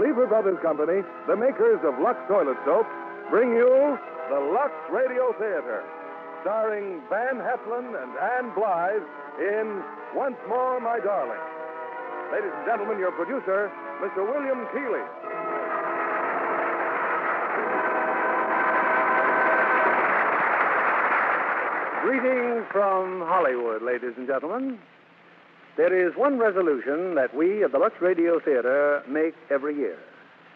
Cleaver Brothers Company, the makers of Lux Toilet Soap, bring you the Lux Radio Theater, starring Van Heflin and Ann Blythe in Once More, My Darling. Ladies and gentlemen, your producer, Mr. William Keighley. Greetings from Hollywood, ladies and gentlemen. There is one resolution that we of the Lux Radio Theater make every year,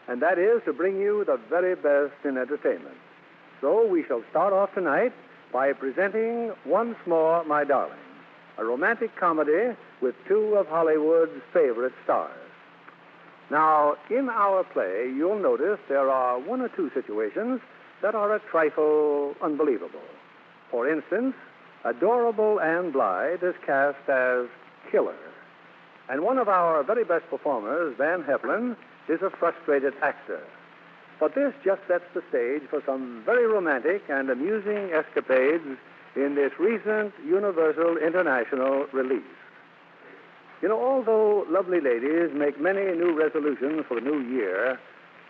and that is to bring you the very best in entertainment. So we shall start off tonight by presenting Once More, My Darling, a romantic comedy with two of Hollywood's favorite stars. Now, in our play, you'll notice there are one or two situations that are a trifle unbelievable. For instance, adorable Ann Blythe is cast as Killer. And one of our very best performers, Van Heflin, is a frustrated actor. But this just sets the stage for some very romantic and amusing escapades in this recent Universal International release. You know, although lovely ladies make many new resolutions for the new year,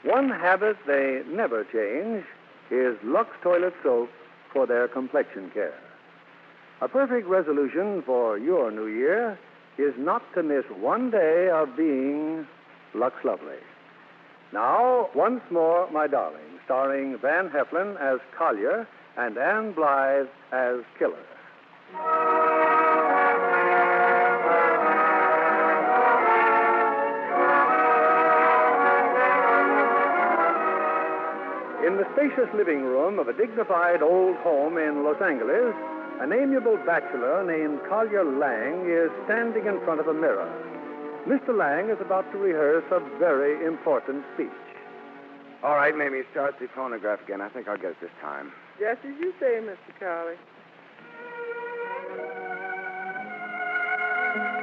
one habit they never change is Lux Toilet Soap for their complexion care. A perfect resolution for your new year is not to miss one day of being Lux Lovely. Now, Once More, My Darling, starring Van Heflin as Collier and Ann Blythe as Killer. In the spacious living room of a dignified old home in Los Angeles, an amiable bachelor named Collier Lang is standing in front of a mirror. Mr. Lang is about to rehearse a very important speech. All right, Mamie, start the phonograph again. I think I'll get it this time. Just as you say, Mr. Collie.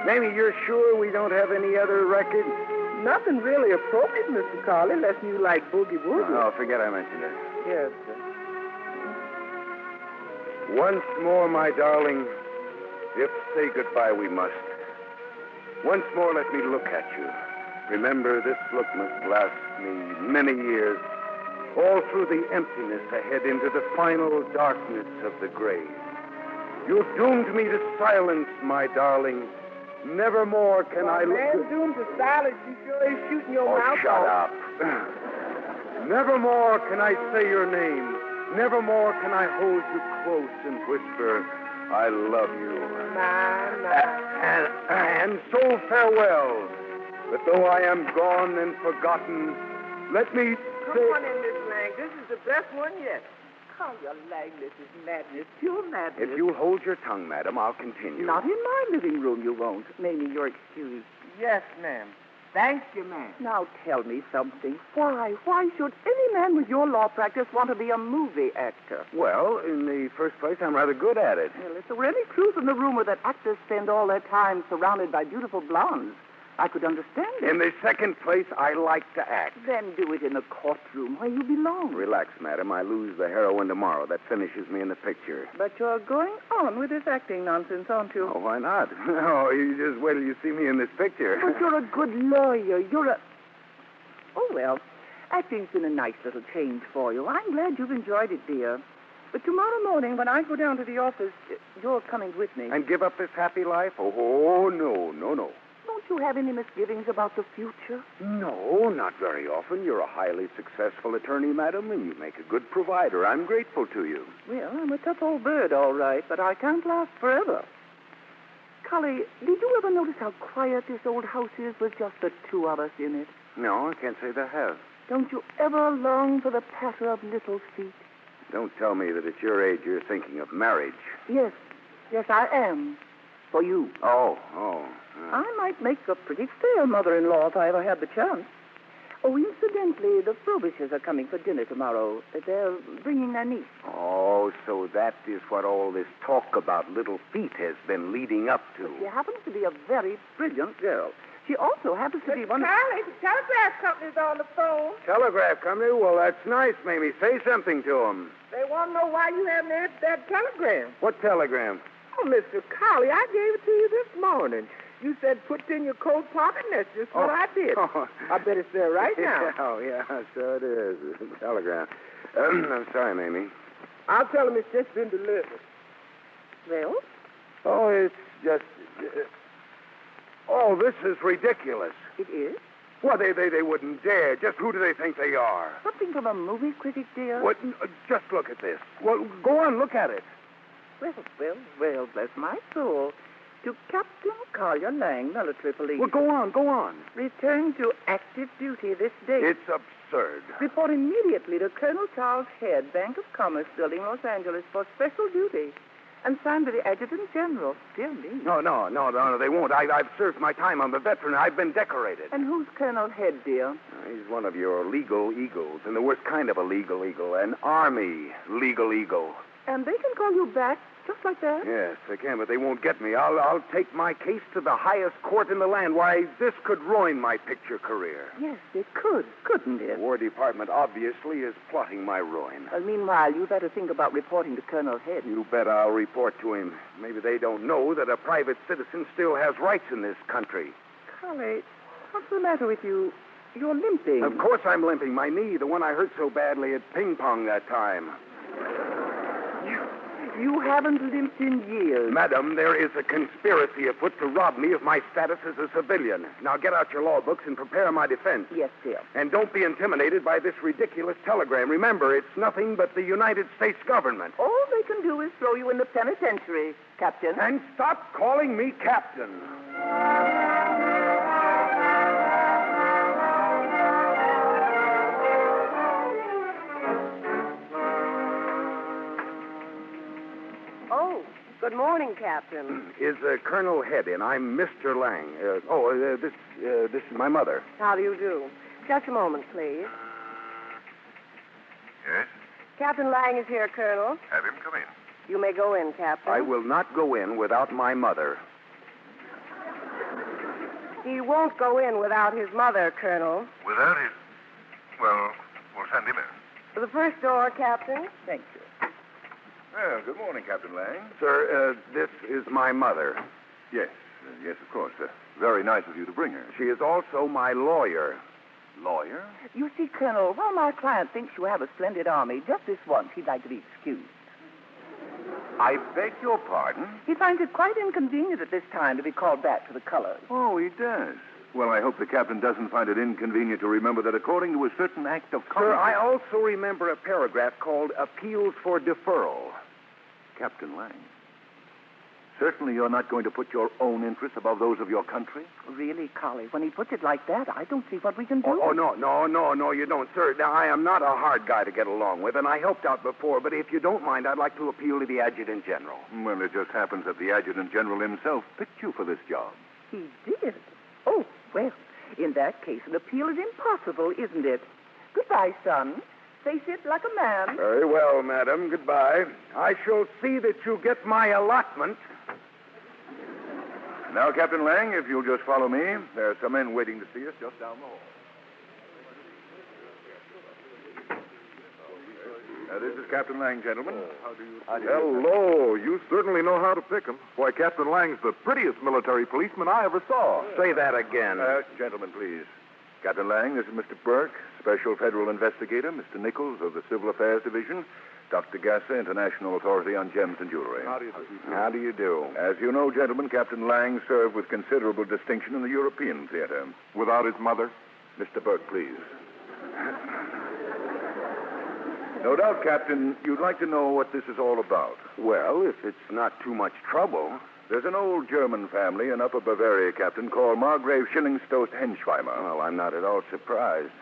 Mamie, you're sure we don't have any other records? Nothing really appropriate, Mr. Collie, unless you like Boogie Woogie. Oh, forget I mentioned it. Yes, sir. Once more, my darling, if say goodbye we must. Once more, let me look at you. Remember, this look must last me many years, all through the emptiness ahead into the final darkness of the grave. You've doomed me to silence, my darling. Nevermore can I look... Man doomed to silence, you sure is shooting your mouth shut off. up. Nevermore can I say your name. Nevermore can I hold you close and whisper, I love you. And so farewell. But though I am gone and forgotten, let me Come on in, Miss Lang. This is the best one yet. Oh, your Lang, this is madness, pure madness. If you'll hold your tongue, madam, I'll continue. Not in my living room, you won't. Mamie, you're excused. Yes, ma'am. Thank you, ma'am. Now tell me something. Why should any man with your law practice want to be a movie actor? Well, in the first place, I'm rather good at it. Well, if there were any truth in the rumor that actors spend all their time surrounded by beautiful blondes, I could understand it. In the second place, I like to act. Then do it in the courtroom where you belong. Relax, madam. I lose the heroine tomorrow. That finishes me in the picture. But you're going on with this acting nonsense, aren't you? Oh, why not? Oh, you just wait till you see me in this picture. But you're a good lawyer. Oh, well, acting's been a nice little change for you. I'm glad you've enjoyed it, dear. But tomorrow morning, when I go down to the office, you're coming with me. And give up this happy life? Oh, no. Don't you have any misgivings about the future? No, not very often. You're a highly successful attorney, madam, and you make a good provider. I'm grateful to you. Well, I'm a tough old bird, all right, but I can't last forever. Collie, did you ever notice how quiet this old house is with just the two of us in it? No, I can't say that I have. Don't you ever long for the patter of little feet? Don't tell me that at your age you're thinking of marriage. Yes, I am. For you. Oh. I might make a pretty fair mother-in-law if I ever had the chance. Oh, incidentally, the Frobishes are coming for dinner tomorrow. They're bringing their niece. Oh, so that is what all this talk about little feet has been leading up to. She happens to be a very brilliant girl. She also happens to be one of... Charlie, the telegraph company's on the phone. Telegraph company? Well, that's nice, Mamie. Say something to them. They want to know why you haven't answered that telegram. What telegram? Oh, Mr. Collie, I gave it to you this morning. You said put it in your coat pocket, and that's just what I did. Oh. I bet it's there right now. Oh, yeah, so it is. Telegram. I'm sorry, Mamie. I'll tell him it's just been delivered. Well, Oh, it's just... Oh, this is ridiculous. it is. Well, they wouldn't dare. Just who do they think they are? Something from a movie critic, dear. What? Just look at this. Well, go on, look at it. Well, bless my soul. To Captain Collier Lang, military police. Well, go on. Return to active duty this day. It's absurd. Report immediately to Colonel Charles Head, Bank of Commerce Building, Los Angeles, for special duty. And signed by the Adjutant General. Dear me. No, they won't. I've served my time. I'm a veteran. I've been decorated. And who's Colonel Head, dear? He's one of your legal eagles, and the worst kind of a legal eagle, an army legal eagle. And they can call you back just like that? Yes, they can, but they won't get me. I'll take my case to the highest court in the land. Why, this could ruin my picture career. Yes, it could, couldn't The it? War Department obviously is plotting my ruin. Well, meanwhile, you better think about reporting to Colonel Head. You bet I'll report to him. Maybe they don't know that a private citizen still has rights in this country. Collie, what's the matter with you? You're limping. Of course I'm limping. My knee, the one I hurt so badly at ping pong that time. You haven't limped in years. Madam, there is a conspiracy afoot to rob me of my status as a civilian. Now get out your law books and prepare my defense. Yes, dear. And don't be intimidated by this ridiculous telegram. Remember, it's nothing but the United States government. All they can do is throw you in the penitentiary, Captain. And stop calling me Captain. Oh, good morning, Captain. Is Colonel Head in? I'm Mr. Lang. This is my mother. How do you do? Just a moment, please. Yes? Captain Lang is here, Colonel. Have him come in. You may go in, Captain. I will not go in without my mother. He won't go in without his mother, Colonel. Without his... Well, we'll send him in. To the first door, Captain. Thank you. Well, good morning, Captain Lang. Sir, this is my mother. Yes, yes, of course. Very nice of you to bring her. She is also my lawyer. Lawyer? You see, Colonel, while my client thinks you have a splendid army, just this once he'd like to be excused. I beg your pardon? He finds it quite inconvenient at this time to be called back to the colors. Oh, he does. Well, I hope the captain doesn't find it inconvenient to remember that according to a certain act of Sir, Congress... I also remember a paragraph called Appeals for Deferral. Captain Lang, certainly you're not going to put your own interests above those of your country? Really, Collie, when he puts it like that, I don't see what we can do. No, you don't, sir. Now, I am not a hard guy to get along with, and I helped out before, but if you don't mind, I'd like to appeal to the Adjutant General. Well, it just happens that the Adjutant General himself picked you for this job. He did? Oh, well, in that case, an appeal is impossible, isn't it? Goodbye, son. Face it like a man. Very well, madam. Goodbye. I shall see that you get my allotment. Now, Captain Lang, if you'll just follow me, there are some men waiting to see us just down the hall. This is Captain Lang, gentlemen. How do you... Hello. You certainly know how to pick 'em. Why, Captain Lang's the prettiest military policeman I ever saw. Say that again. Gentlemen, please. Captain Lang, this is Mr. Burke, Special Federal Investigator, Mr. Nichols of the Civil Affairs Division, Dr. Gasser, International Authority on Gems and Jewelry. How do you do? As you know, gentlemen, Captain Lang served with considerable distinction in the European theater. Without his mother? Mr. Burke, please. No doubt, Captain, you'd like to know what this is all about. Well, if it's not too much trouble. There's an old German family in Upper Bavaria, Captain, called Margrave Schillingstost Henschweimer. Well, I'm not at all surprised.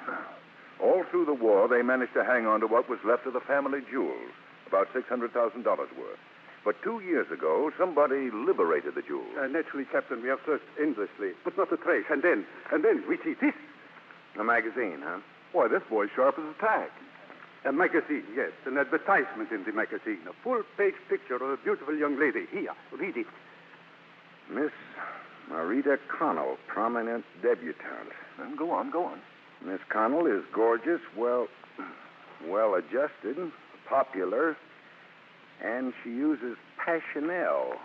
All through the war, they managed to hang on to what was left of the family jewels, about $600,000 worth. But 2 years ago, somebody liberated the jewels. Naturally, Captain, we have searched endlessly, but not a trace. And then we see this. A magazine, huh? Why, this boy's sharp as a tack. A magazine, yes. An advertisement in the magazine. A full-page picture of a beautiful young lady. Here, read it. Miss Marita Connell, prominent debutante. Go on. Miss Connell is gorgeous, well-adjusted, popular, and she uses Passionelle,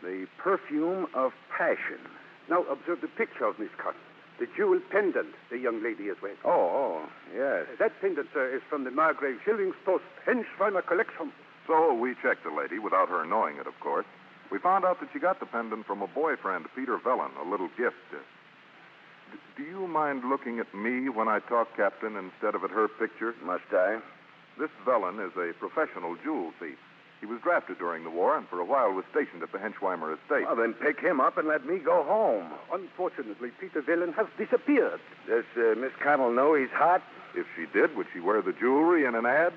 the perfume of passion. Now observe the picture of Miss Connell. The jewel pendant the young lady is wearing. Oh, yes. That pendant, sir, is from the Margrave Schillings Post Henschweimer collection. So we checked the lady without her knowing it, of course. We found out that she got the pendant from a boyfriend, Peter Vellon, a little gift. Do you mind looking at me when I talk, Captain, instead of at her picture? Must I? This Vellon is a professional jewel thief. He was drafted during the war and for a while was stationed at the Henschweimer estate. Well, then pick him up and let me go home. Unfortunately, Peter Vellon has disappeared. Does Miss Connell know he's hot? If she did, would she wear the jewelry in an ad?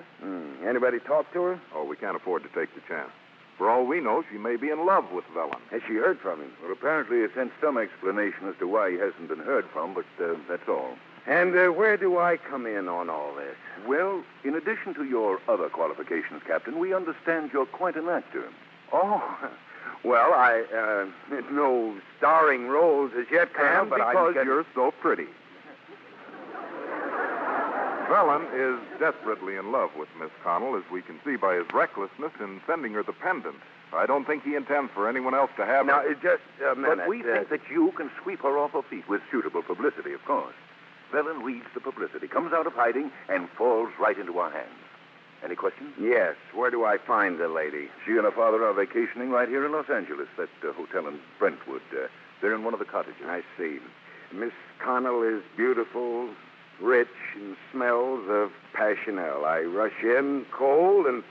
Anybody talk to her? Oh, we can't afford to take the chance. For all we know, she may be in love with Vellon. Has she heard from him? Well, apparently he sent some explanation as to why he hasn't been heard from, but that's all. And where do I come in on all this? Well, in addition to your other qualifications, Captain, we understand you're quite an actor. Oh, well, I, no starring roles as yet, Colonel, And but because you're so pretty. Vellon is desperately in love with Miss Connell, as we can see by his recklessness in sending her the pendant. I don't think he intends for anyone else to have Now, her. just a minute. But we think that you can sweep her off her feet with suitable publicity, of course. Vellon reads the publicity, comes out of hiding, and falls right into our hands. Any questions? Yes, where do I find the lady? She and her father are vacationing right here in Los Angeles, that hotel in Brentwood. They're in one of the cottages. I see. Miss Connell is beautiful, rich, and smells of passionel. I rush in cold and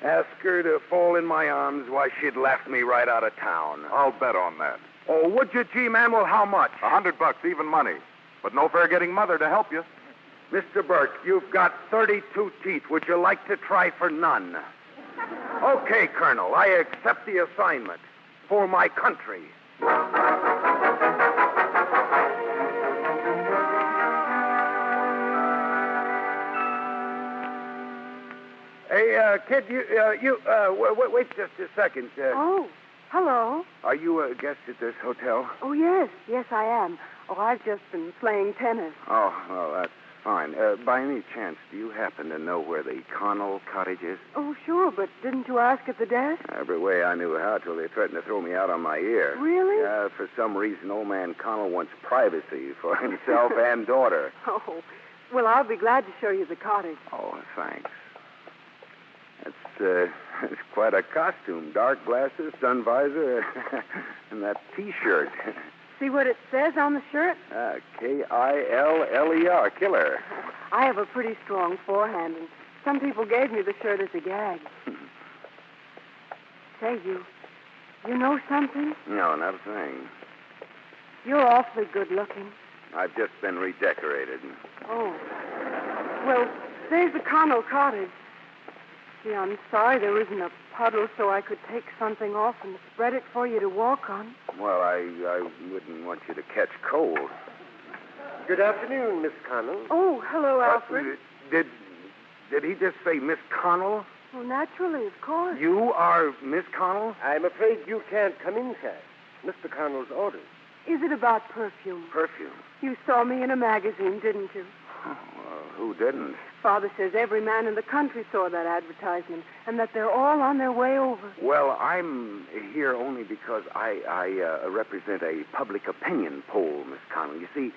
ask her to fall in my arms while she'd left me right out of town. I'll bet on that. Oh, would you, G-Man? Well, how much? $100, even money. But no fair getting Mother to help you. Mr. Burke, you've got 32 teeth. Would you like to try for none? Okay, Colonel, I accept the assignment. For my country. Hey, kid, wait just a second. Oh, hello. Are you a guest at this hotel? Oh, yes, I am. Oh, I've just been playing tennis. Oh, well, that's fine. By any chance, do you happen to know where the Connell cottage is? Oh, sure, but didn't you ask at the desk? Every way I knew how till they threatened to throw me out on my ear. Really? For some reason, old man Connell wants privacy for himself and daughter. Oh, well, I'll be glad to show you the cottage. Oh, thanks. It's quite a costume. Dark glasses, sun visor, and that T-shirt. See what it says on the shirt? Killer, killer. I have a pretty strong forehand, and some people gave me the shirt as a gag. Say, you know something? No, not a thing. You're awfully good looking. I've just been redecorated. Oh. Well, there's the Connell cottage. Gee, I'm sorry there isn't a puddle so I could take something off and spread it for you to walk on. Well, I wouldn't want you to catch cold. Good afternoon, Miss Connell. Oh, hello, Alfred. Did he just say Miss Connell? Well, naturally, of course. You are Miss Connell? I'm afraid you can't come in, sir. Mr. Connell's orders. Is it about perfume? Perfume? You saw me in a magazine, didn't you? Oh, well, who didn't? Father says every man in the country saw that advertisement and that they're all on their way over. Well, I'm here only because I represent a public opinion poll, Miss Connell. You see,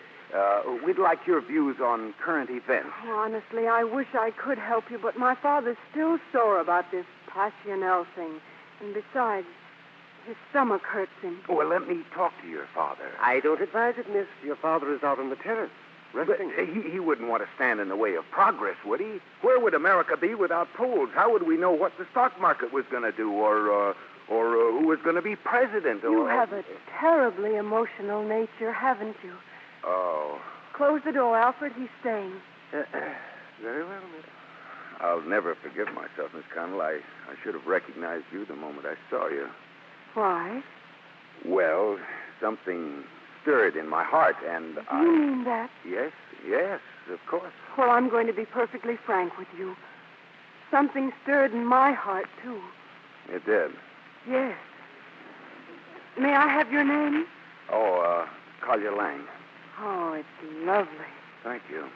we'd like your views on current events. Oh, honestly, I wish I could help you, but my father's still sore about this Passionel thing. And besides, his stomach hurts him. Well, let me talk to your father. I don't advise it, miss. Your father is out on the terrace, resting. But he wouldn't want to stand in the way of progress, would he? Where would America be without polls? How would we know what the stock market was going to do or who was going to be president? You have a terribly emotional nature, haven't you? Oh. Close the door, Alfred. He's staying. Very well, miss. I'll never forgive myself, Miss Connell. I should have recognized you the moment I saw you. Why? Well, something stirred in my heart, and You mean that? Yes, of course. Well, I'm going to be perfectly frank with you. Something stirred in my heart, too. It did. Yes. May I have your name? Oh, Collier Lang. Oh, it's lovely. Thank you.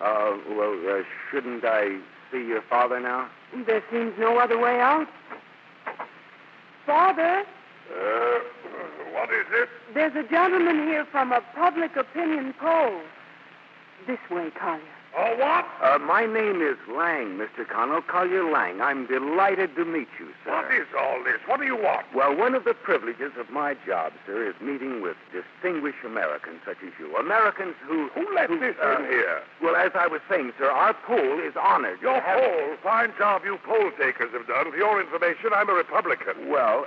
Well, shouldn't I see your father now? There seems no other way out. Father? What What is it? There's a gentleman here from a public opinion poll. This way, Collier. Oh, what? My name is Lang, Mr. Connell, Collier Lang. I'm delighted to meet you, sir. What is all this? What do you want? Well, one of the privileges of my job, sir, is meeting with distinguished Americans such as you. Americans who let this in here? Well, as I was saying, sir, our poll is honored. to Your have- poll? Fine job you poll takers have done. For your information, I'm a Republican. Well,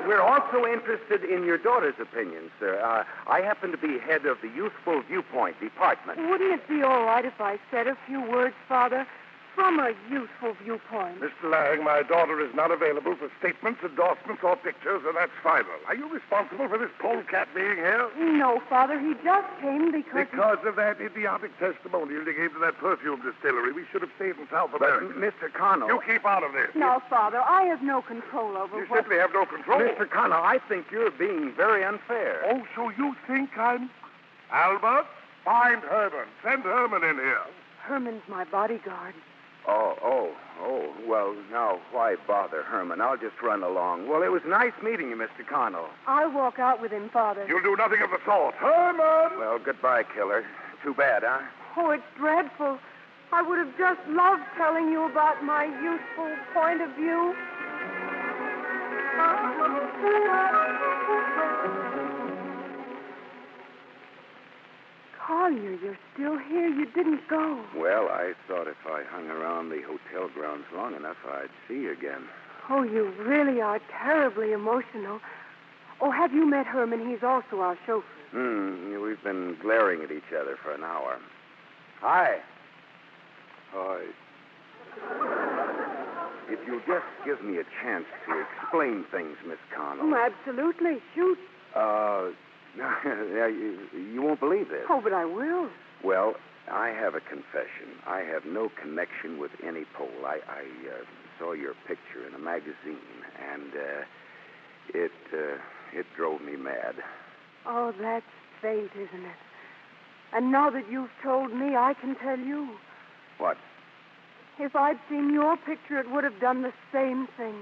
we're also interested in your daughter's opinion, sir. I happen to be head of the Youthful Viewpoint Department. Wouldn't it be all right if I said a few words, Father, from a youthful viewpoint? Mr. Lang, my daughter is not available for statements, endorsements, or pictures, and that's final. Are you responsible for this polecat being here? No, Father, he just came because... Because of that idiotic testimonial you gave to that perfume distillery, we should have stayed in South But, America. Mr. Connell... You keep out of this. No, Father, I have no control over You what... simply have no control. Mr. Connell, I think you're being very unfair. Oh, so you think I'm... Albert, find Herman. Send Herman in here. Herman's my bodyguard. Oh. Well, now, why bother, Herman? I'll just run along. Well, it was nice meeting you, Mr. Connell. I'll walk out with him, Father. You'll do nothing of the sort. Herman! Well, goodbye, killer. Too bad, huh? Oh, it's dreadful. I would have just loved telling you about my youthful point of view. Collier, you're still here. You didn't go. Well, I thought if I hung around the hotel grounds long enough, I'd see you again. Oh, you really are terribly emotional. Oh, have you met Herman? He's also our chauffeur. We've been glaring at each other for an hour. Hi. Hi. If you'll just give me a chance to explain things, Miss Connell. Oh, absolutely. Shoot. You won't believe this. Oh, but I will. Well, I have a confession. I have no connection with any poll. I saw your picture in a magazine, and it drove me mad. Oh, that's fate, isn't it? And now that you've told me, I can tell you. What? If I'd seen your picture, it would have done the same thing.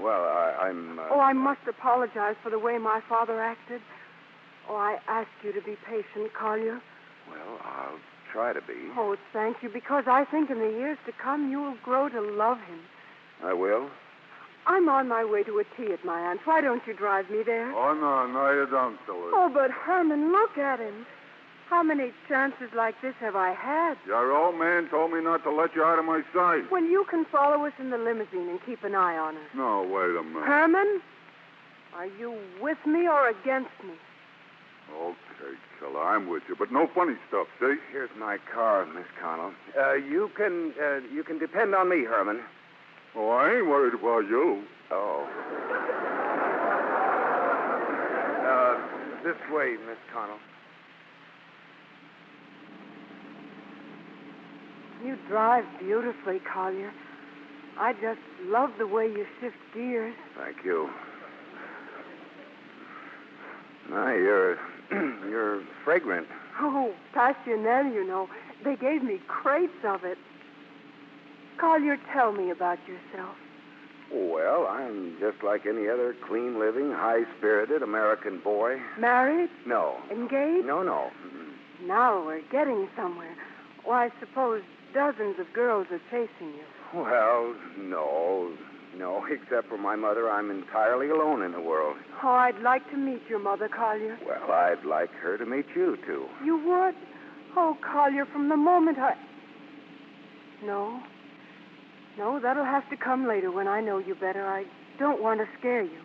Well, I'm... Oh, I must apologize for the way my father acted. Oh, I ask you to be patient, Collier. Well, I'll try to be. Oh, thank you, because I think in the years to come you'll grow to love him. I will? I'm on my way to a tea at my aunt's. Why don't you drive me there? Oh, no, you don't do it. Oh, but Herman, look at him. How many chances like this have I had? Your old man told me not to let you out of my sight. Well, you can follow us in the limousine and keep an eye on her. No, wait a minute. Herman, are you with me or against me? Okay, killer, I'm with you, but no funny stuff, see? Here's my car, Miss Connell. You can depend on me, Herman. Oh, I ain't worried about you. Oh. This way, Miss Connell. You drive beautifully, Collier. I just love the way you shift gears. Thank you. My, you're fragrant. Oh, Passionel, you know. They gave me crates of it. Collier, tell me about yourself. Well, I'm just like any other clean-living, high-spirited American boy. Married? No. Engaged? No. Now we're getting somewhere. Oh, I suppose dozens of girls are chasing you. Well, no, except for my mother, I'm entirely alone in the world. Oh, I'd like to meet your mother, Collier. Well, I'd like her to meet you, too. You would? Oh, Collier, from the moment I... No, that'll have to come later when I know you better. I don't want to scare you.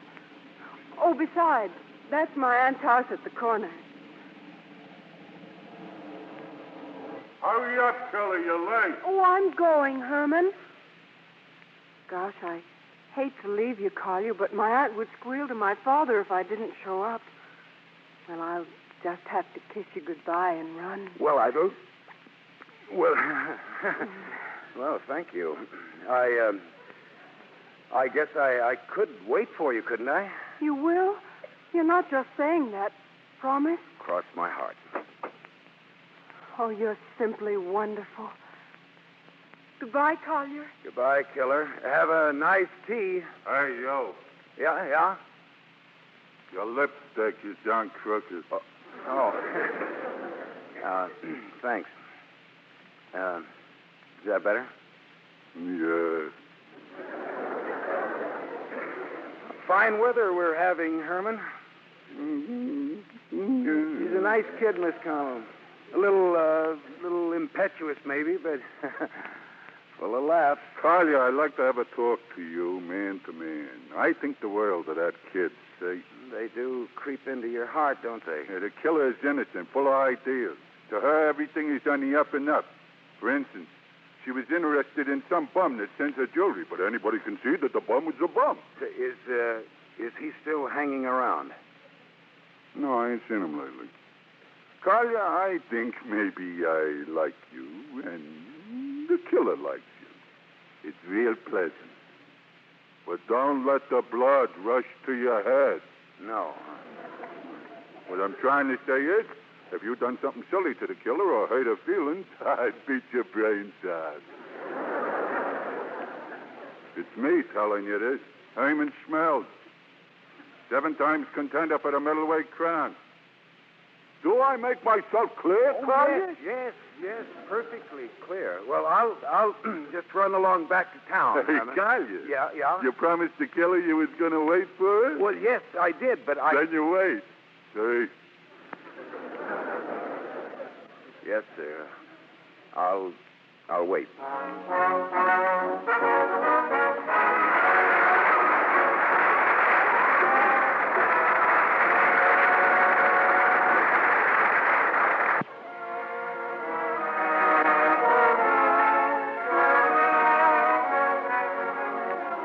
Oh, besides, that's my aunt's house at the corner. Hurry up, killer, you're late. Oh, I'm going, Herman. Gosh, I hate to leave you, Collier, but my aunt would squeal to my father if I didn't show up. Well, I'll just have to kiss you goodbye and run. Well, I don't... Well, well, thank you. I guess I could wait for you, couldn't I? You will? You're not just saying that. Promise? Cross my heart. Oh, you're simply wonderful. Goodbye, Collier. Goodbye, killer. Have a nice tea. Hey, yo. Yeah? Your lipstick is down crooked. Oh. Thanks. Is that better? Yeah. Fine weather we're having, Herman. He's a nice kid, Miss Connell. A little impetuous, maybe, but full of laughs. Collier, I'd like to have a talk to you, man to man. I think the world of that kid, see? They do creep into your heart, don't they? Yeah, the killer is innocent, full of ideas. To her, everything is on the up and up. For instance, she was interested in some bum that sends her jewelry, but anybody can see that the bum was a bum. Is he still hanging around? No, I ain't seen him lately. Collier, I think maybe I like you, and the killer likes you. It's real pleasant. But don't let the blood rush to your head. No. What I'm trying to say is, if you'd done something silly to the killer or hurt her feelings, I'd beat your brains out. It's me telling you this. Herman Schmelz. 7 times contender for the middleweight crown. Do I make myself clear, Collier? Yes, perfectly clear. Well, I'll just run along back to town. Hey, Collier. Yeah. You promised the killer you was going to wait for it? Well, yes, I did, but Then you wait. See? Yes, sir. I'll wait.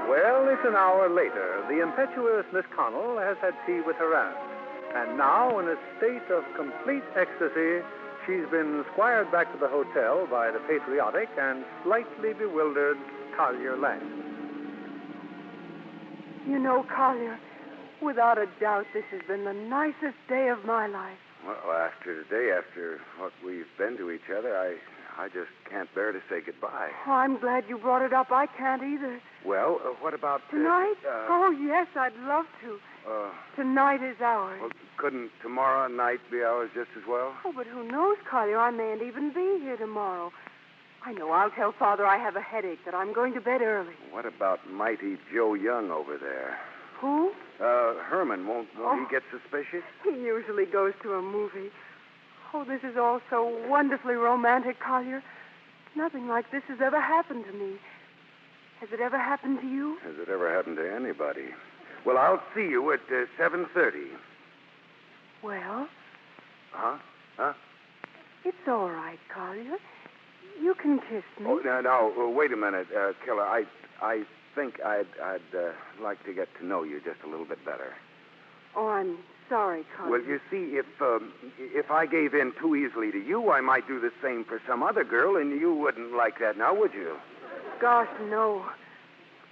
Well, it's an hour later. The impetuous Miss Connell has had tea with her aunt. And now, in a state of complete ecstasy, she's been squired back to the hotel by the patriotic and slightly bewildered Collier Lang. You know, Collier, without a doubt, this has been the nicest day of my life. Well, after today, after what we've been to each other, I just can't bear to say goodbye. Oh, I'm glad you brought it up. I can't either. Well, what about... Tonight? Oh, yes, I'd love to. Tonight is ours. Well, couldn't tomorrow night be ours just as well? Oh, but who knows, Collier? I mayn't even be here tomorrow. I know I'll tell Father I have a headache, that I'm going to bed early. What about mighty Joe Young over there? Who? Herman. Won't he get suspicious? He usually goes to a movie. Oh, this is all so wonderfully romantic, Collier. Nothing like this has ever happened to me. Has it ever happened to you? Has it ever happened to anybody? Well, I'll see you at 7:30. Well? Huh? It's all right, Collier. You can kiss me. Oh, now, wait a minute, Killer. I think I'd like to get to know you just a little bit better. Oh, I'm sorry, Collier. Well, you see, if I gave in too easily to you, I might do the same for some other girl, and you wouldn't like that now, would you? Gosh, no.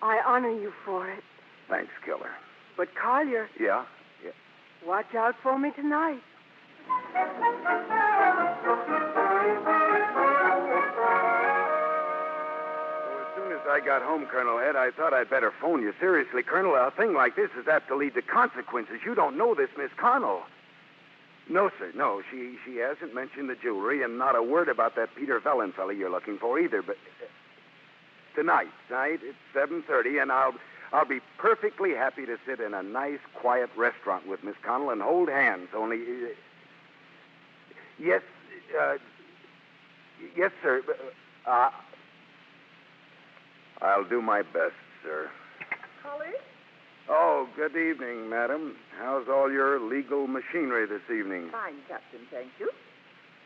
I honor you for it. Thanks, Killer. But, Collier... Yeah? Watch out for me tonight. As soon as I got home, Colonel Ed, I thought I'd better phone you. Seriously, Colonel, a thing like this is apt to lead to consequences. You don't know this, Miss Connell. No, sir, no. She hasn't mentioned the jewelry, and not a word about that Peter Vellon fella you're looking for either, but... Tonight at 7:30, and I'll be perfectly happy to sit in a nice, quiet restaurant with Miss Connell and hold hands, only... Yes, sir. I'll do my best, sir. Collie? Oh, good evening, madam. How's all your legal machinery this evening? Fine, Captain, thank you.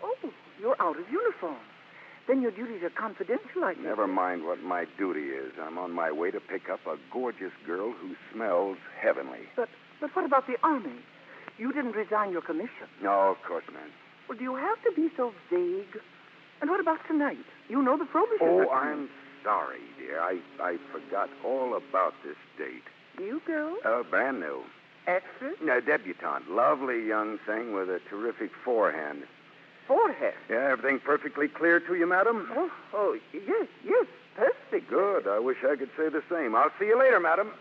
Oh, you're out of uniform. Then your duties are confidential, I think. Never mind what my duty is. I'm on my way to pick up a gorgeous girl who smells heavenly. But what about the Army? You didn't resign your commission. No, of course not. Well, do you have to be so vague? And what about tonight? You know the prohibition. Oh, I'm sorry, dear. I forgot all about this date. New girl? Brand new. Actress? Debutante. Lovely young thing with a terrific forehand. Forehead? Yeah, everything perfectly clear to you, madam? Oh, yes, perfect. Good. I wish I could say the same. I'll see you later, madam.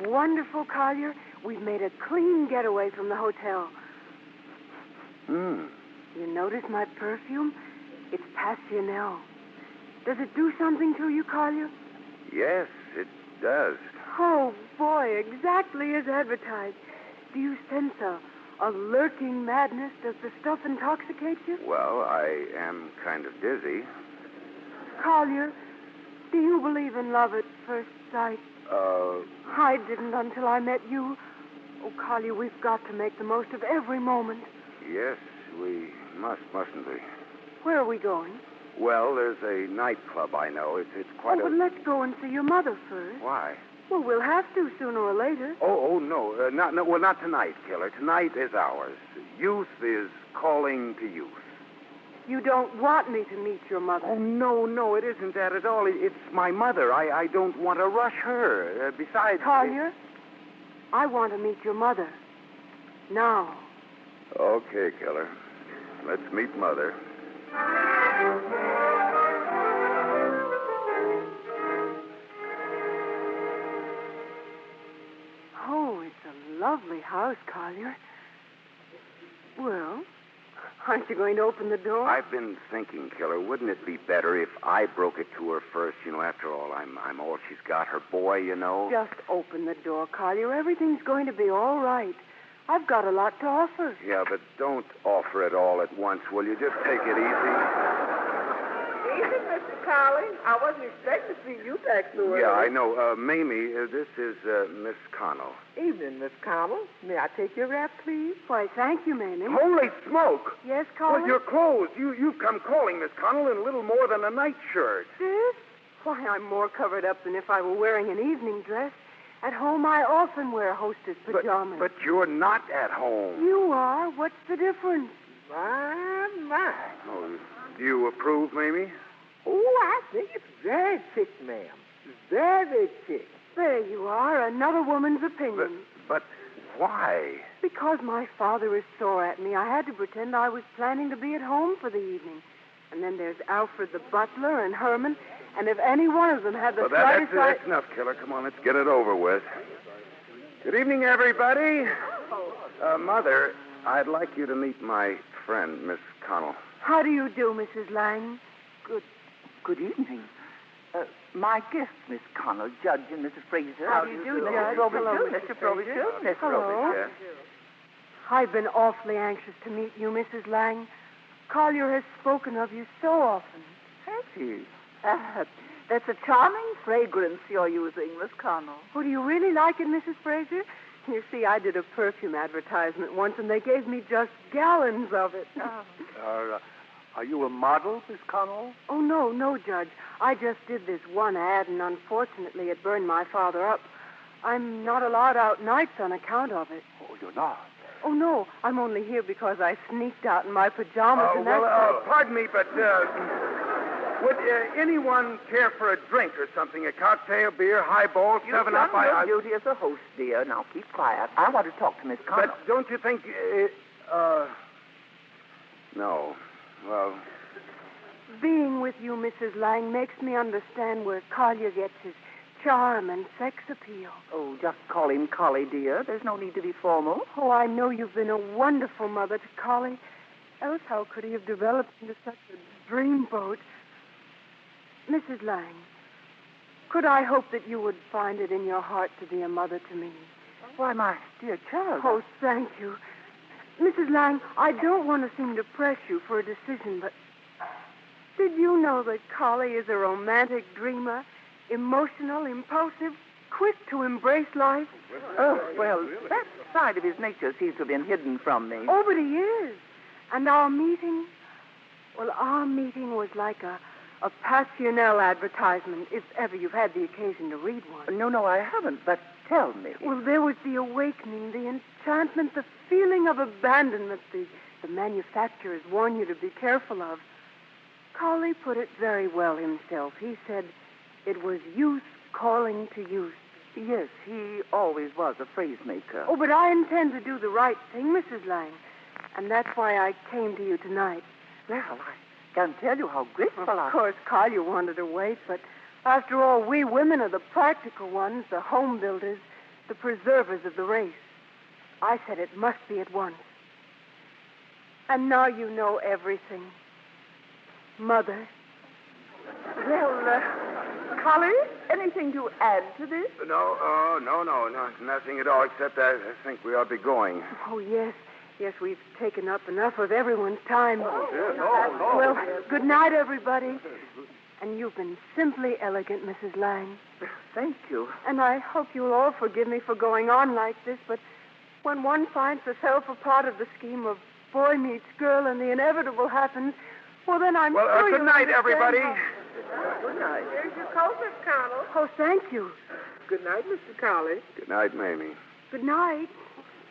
wonderful, Collier? We've made a clean getaway from the hotel. You notice my perfume? It's Passionel. Does it do something to you, Collier? Yes, it does. Oh, boy, exactly as advertised. Do you sense a lurking madness? Does the stuff intoxicate you? Well, I am kind of dizzy. Collier, do you believe in love at first sight? I didn't until I met you. Oh, Collier, we've got to make the most of every moment. Yes, we mustn't we? Where are we going? Well, there's a nightclub I know. It's quite But let's go and see your mother first. Why? Well, we'll have to sooner or later. Oh, no. Not tonight, Killer. Tonight is ours. Youth is calling to youth. You don't want me to meet your mother. Oh, no, it isn't that at all. It's my mother. I don't want to rush her. Besides... Collier, I want to meet your mother. Now. Okay, Killer. Let's meet Mother. Oh, it's a lovely house, Collier. Well, aren't you going to open the door? I've been thinking, Killer, wouldn't it be better if I broke it to her first? You know, after all, I'm all she's got. Her boy, you know. Just open the door, Collier. Everything's going to be all right. I've got a lot to offer. Yeah, but don't offer it all at once, will you? Just take it easy. Evening, Mr. Colley. I wasn't expecting to see you back so early. Yeah, I know. Mamie, this is Miss Connell. Evening, Miss Connell. May I take your wrap, please? Why, thank you, Mamie. Holy smoke! Yes, Collier? Well, your clothes. You've come calling, Miss Connell, in a little more than a nightshirt. This? Why, I'm more covered up than if I were wearing an evening dress. At home, I often wear hostess pajamas. But you're not at home. You are. What's the difference? My. Oh, do you approve, Mamie? Oh, I think it's very chic, ma'am. Very chic. There you are, another woman's opinion. But why? Because my father is sore at me, I had to pretend I was planning to be at home for the evening. And then there's Alfred the butler and Herman, and if any one of them had the slightest... That's enough, Killer. Come on, let's get it over with. Good evening, everybody. Mother, I'd like you to meet my friend, Miss Connell. How do you do, Mrs. Lang? Good evening. My guest, Miss Connell, Judge and Mrs. Fraser. How do you do, Judge? Hello, Mr. Mr. Frobisher. Miss Hello. Yes. I've been awfully anxious to meet you, Mrs. Lang. Collier has spoken of you so often. Has he? That's a charming fragrance you're using, Miss Connell. Oh, do you really like it, Mrs. Fraser? You see, I did a perfume advertisement once, and they gave me just gallons of it. Are you a model, Miss Connell? Oh, no, Judge. I just did this one ad, and unfortunately it burned my father up. I'm not allowed out nights on account of it. Oh, you're not. Oh, no, I'm only here because I sneaked out in my pajamas and that's... Pardon me, but would anyone care for a drink or something? A cocktail, beer, highball, You've 7-Up? done your duty as a host, dear. Now keep quiet. I want to talk to Miss Connell. But don't you think... No. Well... Being with you, Mrs. Lang, makes me understand where Collier gets his charm and sex appeal. Oh, just call him Collie, dear. There's no need to be formal. Oh, I know you've been a wonderful mother to Collie. Else how could he have developed into such a dreamboat? Mrs. Lang, could I hope that you would find it in your heart to be a mother to me? Why, my dear child. Oh, thank you. Mrs. Lang, I don't want to seem to press you for a decision, but did you know that Collie is a romantic dreamer, emotional, impulsive, quick to embrace life? Oh, well, that side of his nature seems to have been hidden from me. Oh, but he is. And our meeting was like a Passionel advertisement, if ever you've had the occasion to read one. No, I haven't, but tell me. Well, there was the awakening, the enchantment, the feeling of abandonment the manufacturers warn you to be careful of. Collie put it very well himself. He said it was youth calling to youth. Yes, he always was a phrase maker. Oh, but I intend to do the right thing, Mrs. Lang. And that's why I came to you tonight. Well, I can't tell you how grateful Of course, Collier wanted to wait, but after all, we women are the practical ones, the home builders. the preservers of the race. I said it must be at once. And now you know everything. Mother. Well, Collie, anything to add to this? No, nothing at all, except I think we ought to be going. Oh, yes. Yes, we've taken up enough of everyone's time. No. Well, good night, everybody. And you've been simply elegant, Mrs. Lang. Thank you. And I hope you'll all forgive me for going on like this, but when one finds herself a part of the scheme of boy meets girl and the inevitable happens, well, then I'm sure good night, everybody. Good night. Here's your coat, Miss Connell. Oh, thank you. Good night, Mr. Collie. Good night, Mamie. Good night.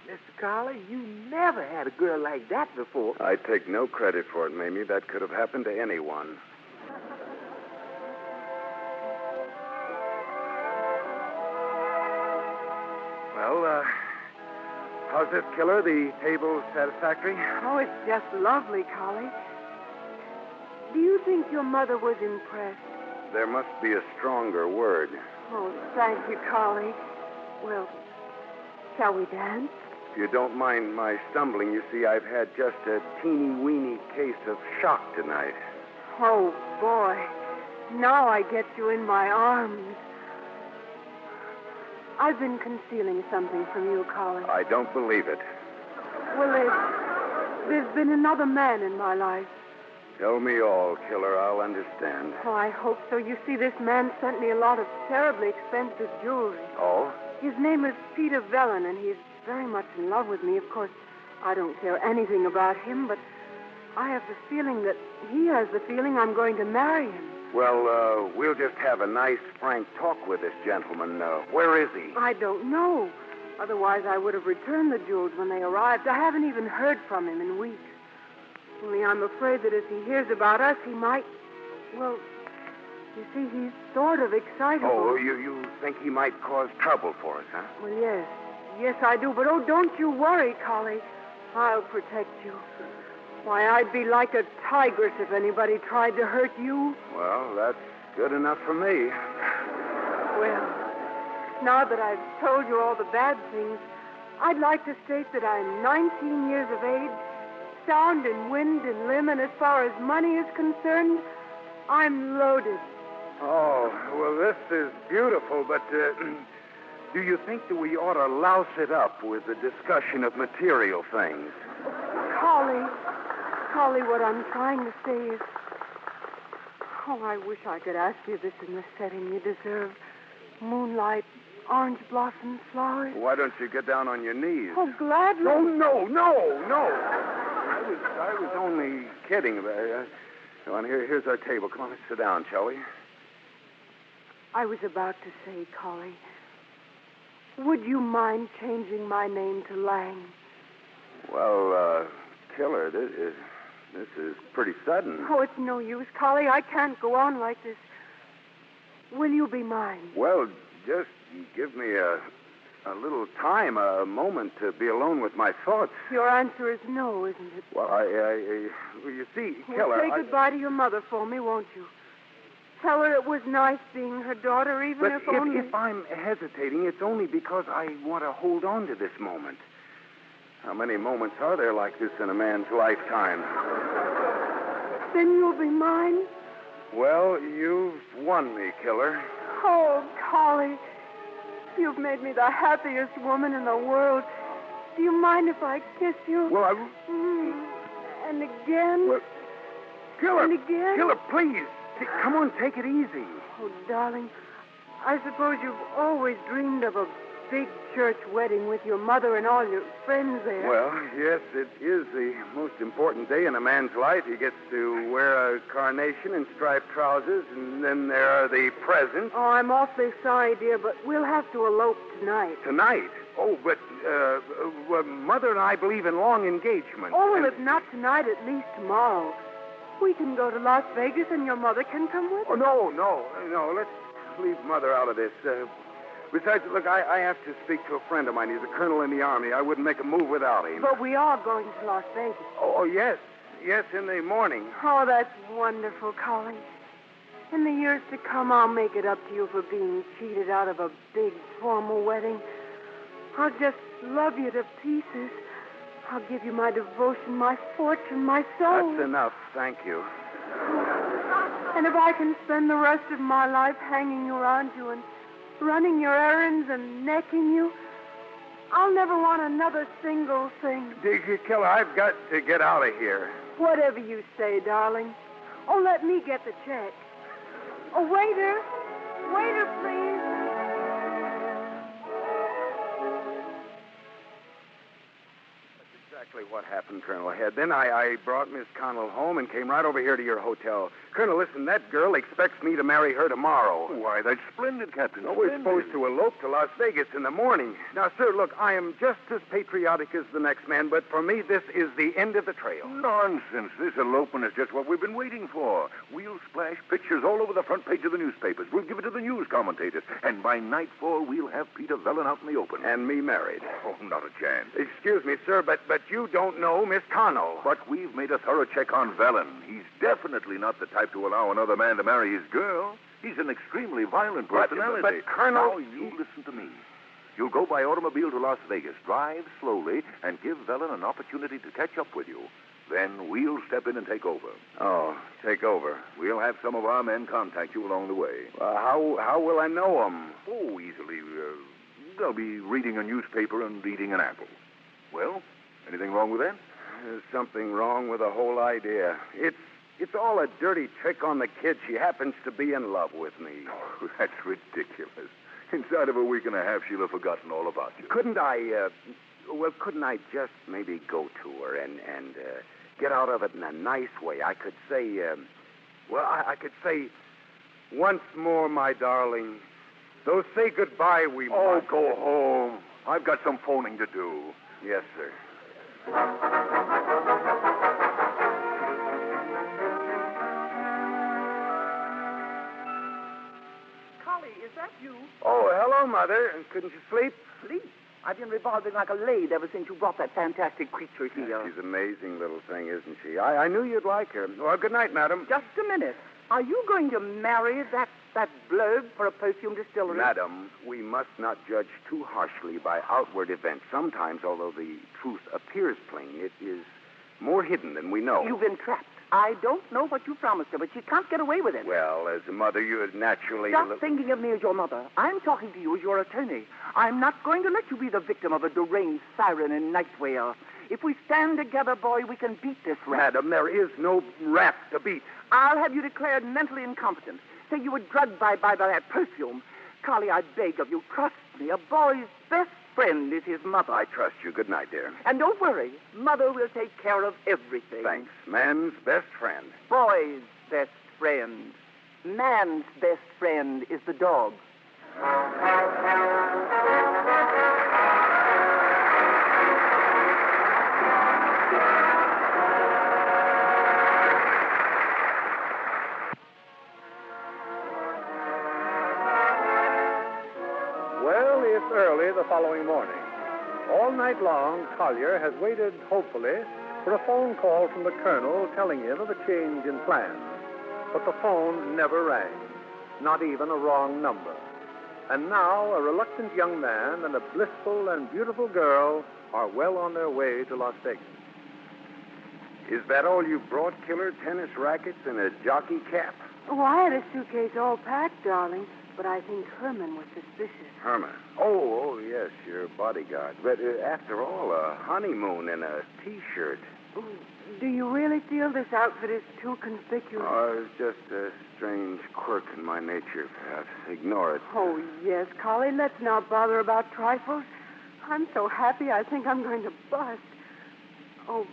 Mr. Collie, you never had a girl like that before. I take no credit for it, Mamie. That could have happened to anyone. Well, how's this, Killer? The table satisfactory? Oh, it's just lovely, Collie. Do you think your mother was impressed? There must be a stronger word. Oh, thank you, Collie. Well, shall we dance? If you don't mind my stumbling, you see, I've had just a teeny-weeny case of shock tonight. Oh, boy. Now I get you in my arms. I've been concealing something from you, Collie. I don't believe it. Well, there's been another man in my life. Tell me all, Killer. I'll understand. Oh, I hope so. You see, this man sent me a lot of terribly expensive jewelry. Oh? His name is Peter Vellen, and he's very much in love with me. Of course, I don't care anything about him, but I have the feeling that he has the feeling I'm going to marry him. Well, we'll just have a nice, frank talk with this gentleman. Where is he? I don't know. Otherwise, I would have returned the jewels when they arrived. I haven't even heard from him in weeks. Only I'm afraid that if he hears about us, he might... Well, you see, he's sort of excitable. Oh, you think he might cause trouble for us, huh? Well, yes. Yes, I do. But, don't you worry, Collie. I'll protect you. Why, I'd be like a tigress if anybody tried to hurt you. Well, that's good enough for me. Well, now that I've told you all the bad things, I'd like to state that I'm 19 years of age, sound in wind and limb, and as far as money is concerned, I'm loaded. Oh, well, this is beautiful, but do you think that we ought to louse it up with a discussion of material things? Collie, what I'm trying to say is... Oh, I wish I could ask you this in the setting you deserve. Moonlight, orange blossoms, flowers. Why don't you get down on your knees? Oh, gladly. No. I was only kidding. Come on, here's our table. Come on, let's sit down, shall we? I was about to say, Collie, would you mind changing my name to Lang? Well, Killer, this is pretty sudden. Oh, it's no use, Collie. I can't go on like this. Will you be mine? Well, just give me a little time, a moment to be alone with my thoughts. Your answer is no, isn't it? Well, you see, Killer... Well, say goodbye to your mother for me, won't you? Tell her it was nice being her daughter, even But if only... if I'm hesitating, it's only because I want to hold on to this moment. How many moments are there like this in a man's lifetime? Then you'll be mine? Well, you've won me, Killer. Oh, Collie, you've made me the happiest woman in the world. Do you mind if I kiss you? Well, And again? Well, Killer! And again? Killer, please! Come on, take it easy. Oh, darling, I suppose you've always dreamed of a big church wedding with your mother and all your friends there. Well, yes, it is the most important day in a man's life. He gets to wear a carnation and striped trousers, and then there are the presents. Oh, I'm awfully sorry, dear, but we'll have to elope tonight. Tonight? Oh, but Mother and I believe in long engagements. Oh, well, if not tonight, at least tomorrow. We can go to Las Vegas and your mother can come with us. Oh, no. Let's leave Mother out of this. Besides, look, I have to speak to a friend of mine. He's a colonel in the Army. I wouldn't make a move without him. But we are going to Las Vegas. Oh, yes. Yes, in the morning. Oh, that's wonderful, Collie. In the years to come, I'll make it up to you for being cheated out of a big, formal wedding. I'll just love you to pieces. I'll give you my devotion, my fortune, my soul. That's enough. Thank you. And if I can spend the rest of my life hanging around you and running your errands and necking you, I'll never want another single thing. Killer, I've got to get out of here. Whatever you say, darling. Oh, let me get the check. Oh, waiter. Waiter, please. Exactly what happened, Colonel Head. Then I brought Miss Connell home and came right over here to your hotel. Colonel, listen, that girl expects me to marry her tomorrow. Why, that's splendid, Captain. No, we're supposed to elope to Las Vegas in the morning. Now, sir, look, I am just as patriotic as the next man, but for me, this is the end of the trail. Nonsense. This elopement is just what we've been waiting for. We'll splash pictures all over the front page of the newspapers. We'll give it to the news commentators. And by nightfall, we'll have Peter Vellon out in the open. And me married. Oh, not a chance. Excuse me, sir, but you don't know Miss Connell. But we've made a thorough check on Vellon. He's definitely not the type to allow another man to marry his girl. He's an extremely violent personality. But Colonel... Now, you listen to me. You'll go by automobile to Las Vegas, drive slowly, and give Vellon an opportunity to catch up with you. Then we'll step in and take over. Oh, take over. We'll have some of our men contact you along the way. How will I know them? Oh, easily. They'll be reading a newspaper and eating an apple. Well, anything wrong with that? There's something wrong with the whole idea. It's all a dirty trick on the kid. She happens to be in love with me. Oh, that's ridiculous. Inside of a week and a half, she'll have forgotten all about you. Couldn't I just maybe go to her and get out of it in a nice way? I could say, I could say, once more, my darling, though say goodbye we must. Go home. I've got some phoning to do. Yes, sir. Collie, is that you? Oh, hello, Mother. Couldn't you sleep? Sleep? I've been revolving like a lathe ever since you brought that fantastic creature here. She's an amazing little thing, isn't she? I knew you'd like her. Well, good night, madam. Just a minute. Are you going to marry that blurb for a perfume distillery? Madam, we must not judge too harshly by outward events. Sometimes, although the truth appears plain, it is more hidden than we know. You've been trapped. I don't know what you promised her, but she can't get away with it. Well, as a mother, you would naturally... Stop thinking of me as your mother. I'm talking to you as your attorney. I'm not going to let you be the victim of a deranged siren in Nightwear. If we stand together, boy, we can beat this rat. Madam, there is no rat to beat. I'll have you declared mentally incompetent. Say you were drugged by that perfume. Carly, I beg of you, trust me. A boy's best friend is his mother. I trust you. Good night, dear. And don't worry. Mother will take care of everything. Thanks. Man's best friend. Boy's best friend. Man's best friend is the dog. Well, it's early the following morning. All night long, Collier has waited hopefully for a phone call from the colonel telling him of a change in plans. But the phone never rang, not even a wrong number. And now a reluctant young man and a blissful and beautiful girl are well on their way to Las Vegas. Is that all you brought, Killer? Tennis rackets and a jockey cap? Oh, I had a suitcase all packed, darling, but I think Herman was suspicious. Herman? Oh, yes, your bodyguard. But after all, a honeymoon and a T-shirt. Oh, do you really feel this outfit is too conspicuous? Oh, it's just a strange quirk in my nature, perhaps. Ignore it. Oh, yes, Collie, let's not bother about trifles. I'm so happy I think I'm going to bust. Oh,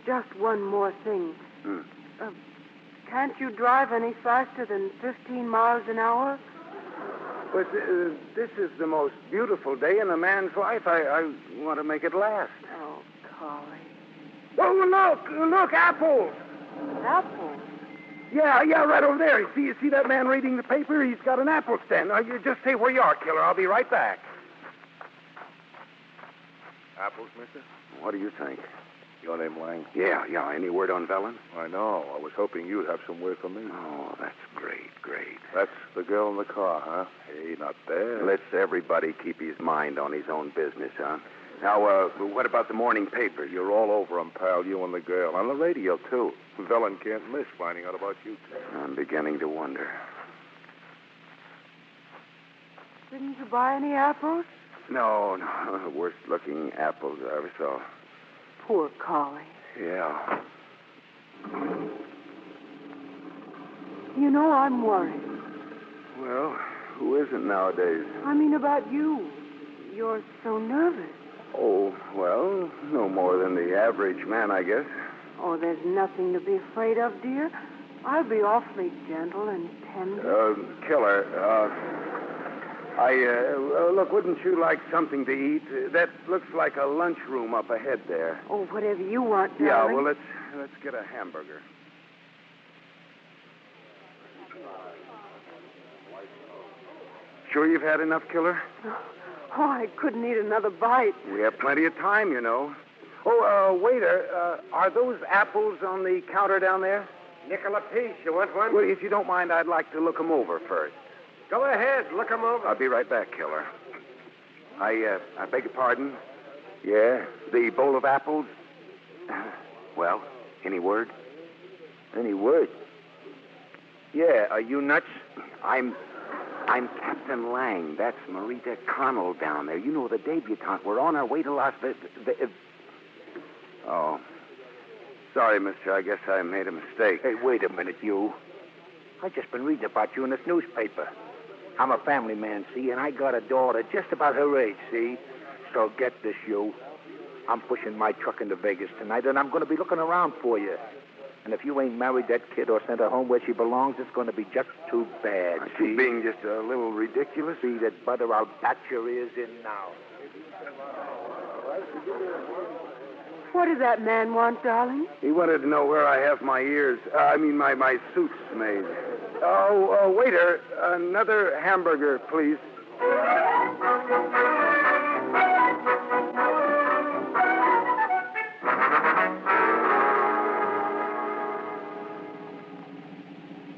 just one more thing. Can't you drive any faster than 15 miles an hour? But this is the most beautiful day in a man's life. I want to make it last. Oh, Collie. Oh, look, apples. Apples? Yeah, right over there. You see that man reading the paper? He's got an apple stand. You just stay where you are, Killer. I'll be right back. Apples, mister? What do you think? Your name Lang? Yeah. Any word on Vellon? I know. I was hoping you'd have some word for me. Oh, that's great. That's the girl in the car, huh? Hey, not bad. Let's everybody keep his mind on his own business, huh? Now, what about the morning paper? You're all over 'em, pal, you and the girl. On the radio, too. Velen can't miss finding out about you two. I'm beginning to wonder. Didn't you buy any apples? No, the worst-looking apples I ever saw. Poor Collie. Yeah. You know, I'm worried. Well, who isn't nowadays? I mean about you. You're so nervous. Oh, well, no more than the average man, I guess. Oh, there's nothing to be afraid of, dear. I'll be awfully gentle and tender. Killer, look, wouldn't you like something to eat? That looks like a lunchroom up ahead there. Oh, whatever you want, Yeah, darling. well, let's get a hamburger. Sure you've had enough, Killer? Oh, I couldn't eat another bite. We have plenty of time, you know. Oh, waiter, are those apples on the counter down there? Nickel apiece. You want one? Well, if you don't mind, I'd like to look them over first. Go ahead. Look 'em over. I'll be right back, Killer. I beg your pardon? Yeah, the bowl of apples? Well, any word? Any word? Yeah, are you nuts? I'm Captain Lang. That's Marita Connell down there. You know, the debutante. We're on our way to Las Vegas. Oh. Sorry, mister. I guess I made a mistake. Hey, wait a minute, you. I just been reading about you in this newspaper. I'm a family man, see, and I got a daughter just about her age, see? So get this, you. I'm pushing my truck into Vegas tonight, and I'm going to be looking around for you. And if you ain't married that kid or sent her home where she belongs, it's going to be just too bad. She's being just a little ridiculous. See that butter? I'll bat your ears in now. What does that man want, darling? He wanted to know where I have my my suits made. Oh, waiter, another hamburger, please.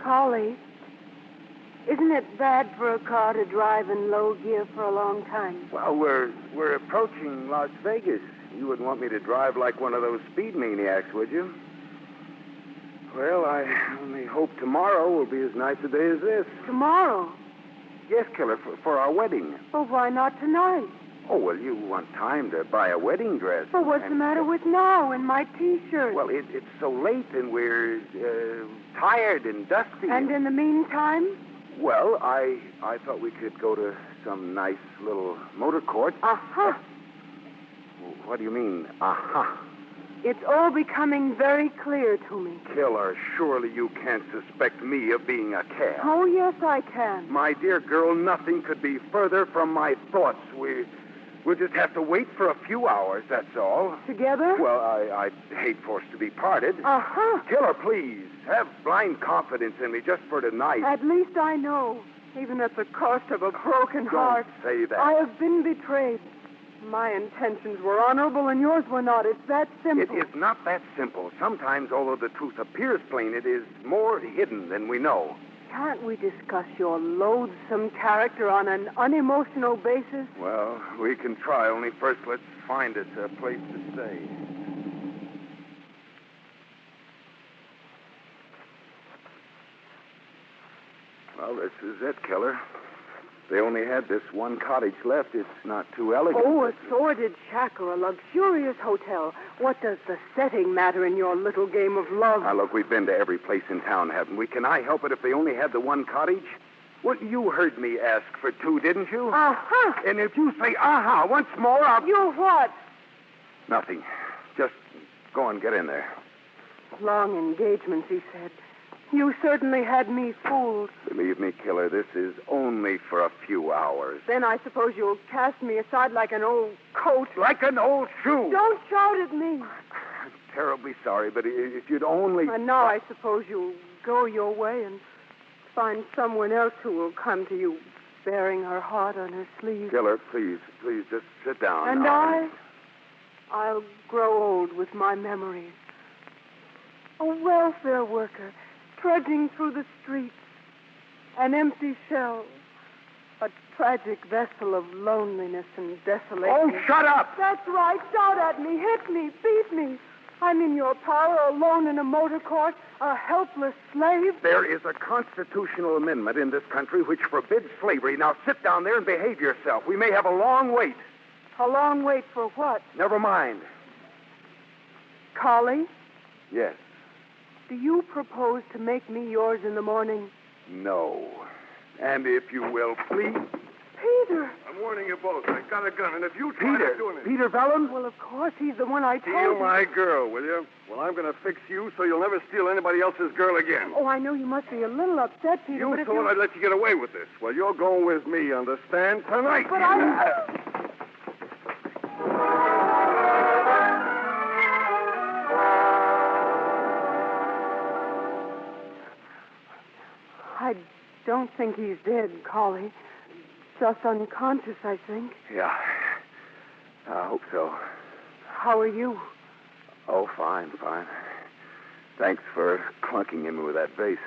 Collie, isn't it bad for a car to drive in low gear for a long time? Well, we're approaching Las Vegas. You wouldn't want me to drive like one of those speed maniacs, would you? Well, I only hope tomorrow will be as nice a day as this. Tomorrow? Yes, Killer, for our wedding. Well, why not tonight? Oh, well, you want time to buy a wedding dress. Well, what's the matter with now and my T-shirt? Well, it's so late and we're tired and dusty. And in the meantime? Well, I thought we could go to some nice little motor court. Uh-huh. What do you mean, uh-huh? It's all becoming very clear to me. Killer, surely you can't suspect me of being a cad. Oh, yes, I can. My dear girl, nothing could be further from my thoughts. We'll just have to wait for a few hours, that's all. Together? Well, I'd hate for us to be parted. Uh-huh. Killer, please, have blind confidence in me just for tonight. At least I know, even at the cost of a broken heart. Don't say that. I have been betrayed. My intentions were honorable and yours were not. It's that simple. It is not that simple. Sometimes, although the truth appears plain, it is more hidden than we know. Can't we discuss your loathsome character on an unemotional basis? Well, we can try. Only first, let's find us a place to stay. Well, this is it, Killer. They only had this one cottage left. It's not too elegant. Oh, a sordid shack or a luxurious hotel. What does the setting matter in your little game of love? Now, look, we've been to every place in town, haven't we? Can I help it if they only had the one cottage? Well, you heard me ask for two, didn't you? Uh-huh. And if you say, uh-huh, once more, I'll... You what? Nothing. Just go and get in there. Long engagements, he said. You certainly had me fooled. Believe me, Killer, this is only for a few hours. Then I suppose you'll cast me aside like an old coat. Like an old shoe. Don't shout at me. I'm terribly sorry, but if you'd only... And now I suppose you'll go your way and find someone else who will come to you bearing her heart on her sleeve. Killer, please, just sit down. And now. I'll grow old with my memories. A welfare worker trudging through the streets, An empty shell. A tragic vessel of loneliness and desolation. Oh, shut up! That's right. Shout at me, hit me, beat me. I'm in your power, alone in a motor court, a helpless slave. There is a constitutional amendment in this country which forbids slavery. Now sit down there and behave yourself. We may have a long wait. A long wait for what? Never mind. Collie, Yes. do you propose to make me yours in the morning? No. And if you will, please. Peter. I'm warning you both. I got a gun, and if you try to do anything... Peter Vellum? Well, of course, he's the one I told Steal you. my girl, will you? Well, I'm going to fix you so you'll never steal anybody else's girl again. Oh, I know you must be a little upset, Peter, You but if thought I'd let you get away with this. Well, you're going with me, understand? Tonight. But I... I don't think he's dead, Collie. Just unconscious, I think. Yeah. I hope so. How are you? Oh, fine. Thanks for clunking him with that vase.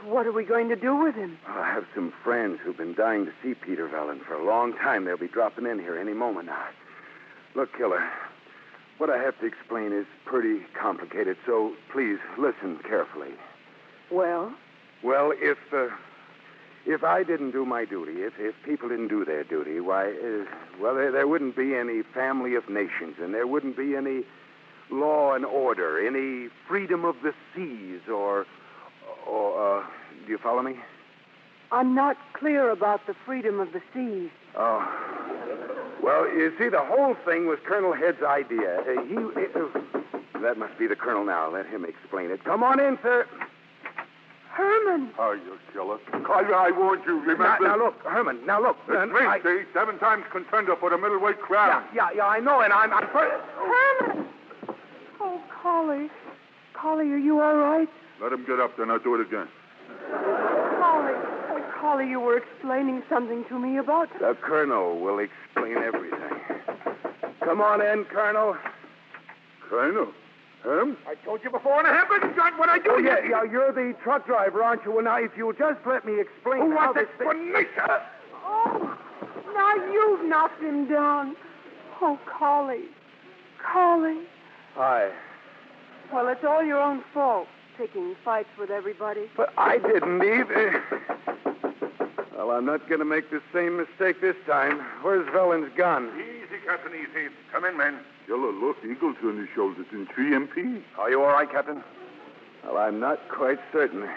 What are we going to do with him? I have some friends who've been dying to see Peter Vellum for a long time. They'll be dropping in here any moment now. Look, Killer, what I have to explain is pretty complicated, so please listen carefully. Well? Well, if I didn't do my duty, if people didn't do their duty, why, there wouldn't be any family of nations, and there wouldn't be any law and order, any freedom of the seas, or do you follow me? I'm not clear about the freedom of the seas. Oh. Well, you see, the whole thing was Colonel Head's idea. That must be the colonel now. Let him explain it. Come on in, sir. Herman! Oh, you killer. I warned you, remember? Now, look, Herman, look. It's me, see? 7 times contender for the middleweight crown. Yeah, I know, and I'm... Herman! Oh, Collie. Collie, are you all right? Let him get up, then I'll do it again. Collie. Oh, Collie, you were explaining something to me about... The colonel will explain everything. Come on in, Colonel. Colonel? Him? I told you before, and I haven't got what I do. Oh, yeah, you're the truck driver, aren't you? Well, now, if you'll just let me explain... Who how wants this thing... explanation? Oh, now you've knocked him down. Oh, Collie. Collie. Hi. Well, it's all your own fault, picking fights with everybody. But I didn't either. Well, I'm not going to make the same mistake this time. Where's Vellum's gun? Easy, Captain, easy. Come in, men. Yellow, look, eagles on his shoulders in 3MP. Are you all right, Captain? Well, I'm not quite certain.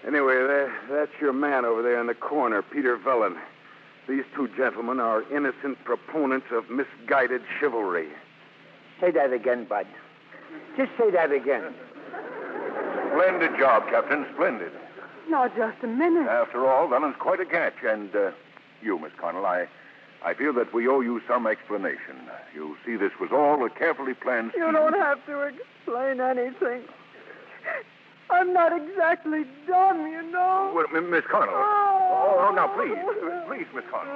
Anyway, that's your man over there in the corner, Peter Vellum. These 2 gentlemen are innocent proponents of misguided chivalry. Say that again, Bud. Just say that again. Splendid job, Captain, splendid. Now, just a minute. After all, Vellum's quite a catch, and you, Miss Connell, I feel that we owe you some explanation. You see, this was all a carefully planned scheme. You don't have to explain anything. I'm not exactly dumb, you know. Well, Miss Connell. Oh, now, please, Miss Connell.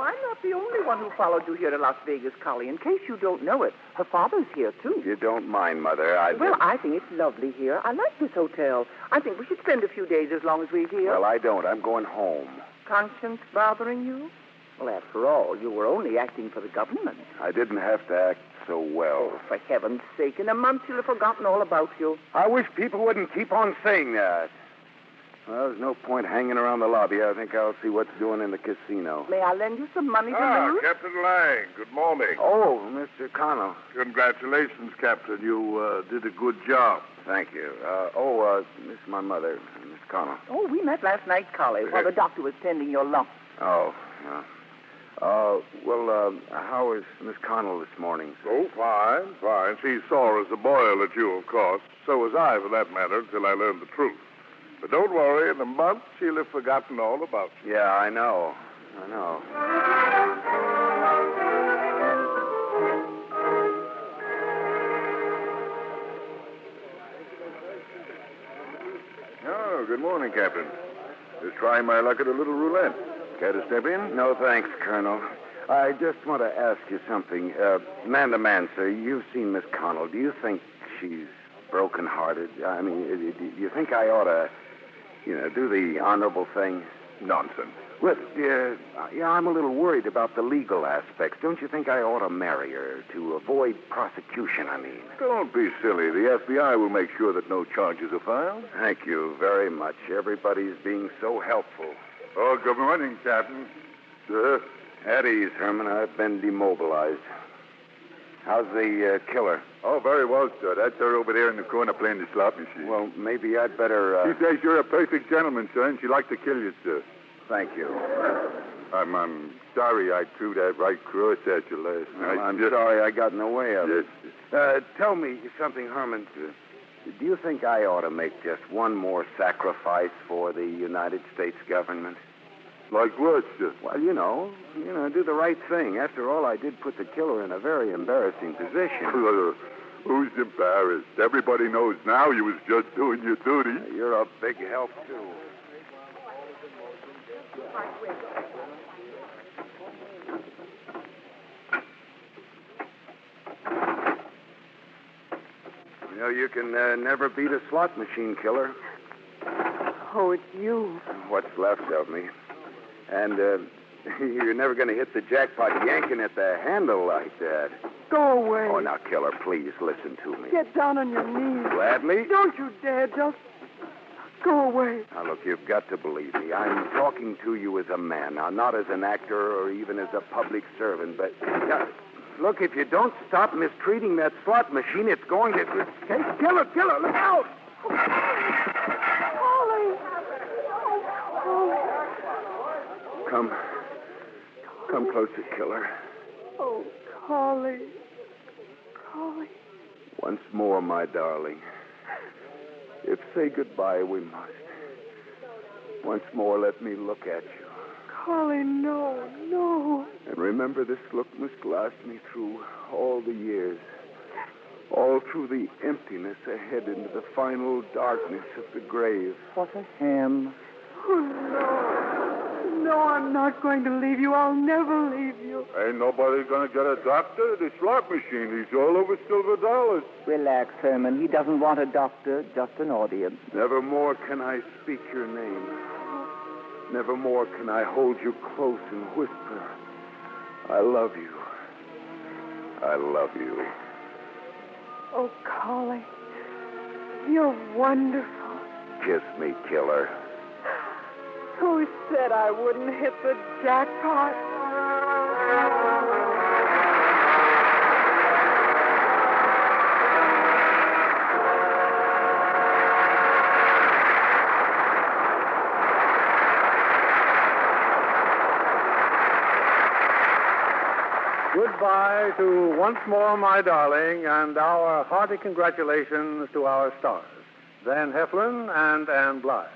I'm not the only one who followed you here to Las Vegas, Collie. In case you don't know it, her father's here, too. You don't mind, Mother. Well, I think it's lovely here. I like this hotel. I think we should spend a few days as long as we're here. Well, I don't. I'm going home. Conscience bothering you? Well, after all, you were only acting for the government. I didn't have to act so well. Oh, for heaven's sake, in a month you'll have forgotten all about you. I wish people wouldn't keep on saying that. Well, there's no point hanging around the lobby. I think I'll see what's doing in the casino. May I lend you some money to lose? Captain Lang, good morning. Oh, Mr. Connell. Congratulations, Captain. You did a good job. Thank you. This is my mother, Miss Connell. Oh, we met last night, Collie, while the doctor was tending your lump. Oh, yeah. How is Miss Connell this morning, sir? Oh, fine. She's sore as a boil at you, of course. So was I, for that matter, until I learned the truth. But don't worry, in a month she'll have forgotten all about you. Yeah, I know. Oh, good morning, Captain. Just trying my luck at a little roulette. Care to step in? No, thanks, Colonel. I just want to ask you something. Man to man, sir, you've seen Miss Connell. Do you think she's broken-hearted? I mean, do you think I ought to, do the honorable thing? Nonsense. Well, yeah, I'm a little worried about the legal aspects. Don't you think I ought to marry her to avoid prosecution, I mean? Don't be silly. The FBI will make sure that no charges are filed. Thank you very much. Everybody's being so helpful. Oh, good morning, Captain. Sir? At ease, Herman. I've been demobilized. How's the killer? Oh, very well, sir. That's her over there in the corner playing the slot machine. Well, maybe I'd better... She says you're a perfect gentleman, sir, and she'd like to kill you, sir. Thank you. I'm sorry I threw that right cross at you last night. I'm sorry I got in the way of it. Yes. Tell me something, Herman. Do you think I ought to make just one more sacrifice for the United States government? Like what, sir? Well, do the right thing. After all, I did put the killer in a very embarrassing position. Who's embarrassed? Everybody knows now you was just doing your duty. You're a big help, too. You can never beat a slot machine killer. Oh, it's you. What's left of me. And you're never going to hit the jackpot yanking at the handle like that. Go away. Oh, now, killer, please listen to me. Get down on your knees. Gladly? Don't you dare. Just go away. Now, look, you've got to believe me. I'm talking to you as a man. Now, not as an actor or even as a public servant, but... look, if you don't stop mistreating that slot machine, it's going to... Hey, killer, look out! Ollie! Come closer, killer. Oh, Collie. Once more, my darling. If say goodbye, we must. Once more, let me look at you. Collie, no. And remember, this look must last me through all the years. All through the emptiness ahead into the final darkness of the grave. What a ham. Oh, no, I'm not going to leave you. I'll never leave you. Ain't nobody gonna get a doctor. The slot machine, he's all over silver dollars. Relax, Herman. He doesn't want a doctor, just an audience. Never more can I speak your name. Never more can I hold you close and whisper, I love you. I love you. Oh, Collie, you're wonderful. Kiss me, killer. Who said I wouldn't hit the jackpot? Goodbye to Once More, My Darling, and our hearty congratulations to our stars, Van Heflin and Ann Blythe.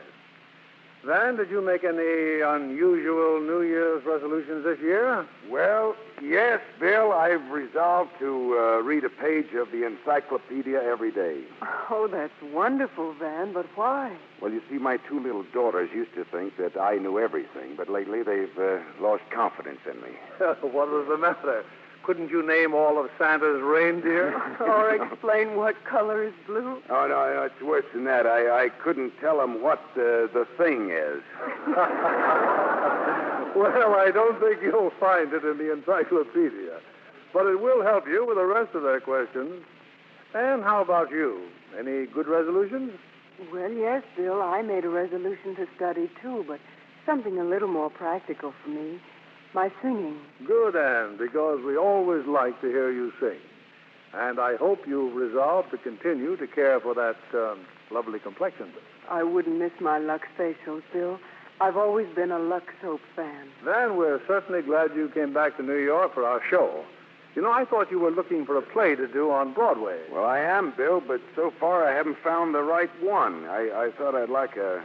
Van, did you make any unusual New Year's resolutions this year? Well, yes, Bill. I've resolved to read a page of the encyclopedia every day. Oh, that's wonderful, Van, but why? Well, you see, my two little daughters used to think that I knew everything, but lately they've lost confidence in me. What was the matter? Couldn't you name all of Santa's reindeer? Or explain what color is blue? Oh, no, it's worse than that. I couldn't tell them what the thing is. Well, I don't think you'll find it in the encyclopedia. But it will help you with the rest of their questions. And how about you? Any good resolutions? Well, yes, Bill, I made a resolution to study, too, but something a little more practical for me. My singing. Good, Anne, because we always like to hear you sing. And I hope you've resolved to continue to care for that lovely complexion. I wouldn't miss my Lux facials, Bill. I've always been a Lux soap fan. Then we're certainly glad you came back to New York for our show. You know, I thought you were looking for a play to do on Broadway. Well, I am, Bill, but so far I haven't found the right one. I thought I'd like a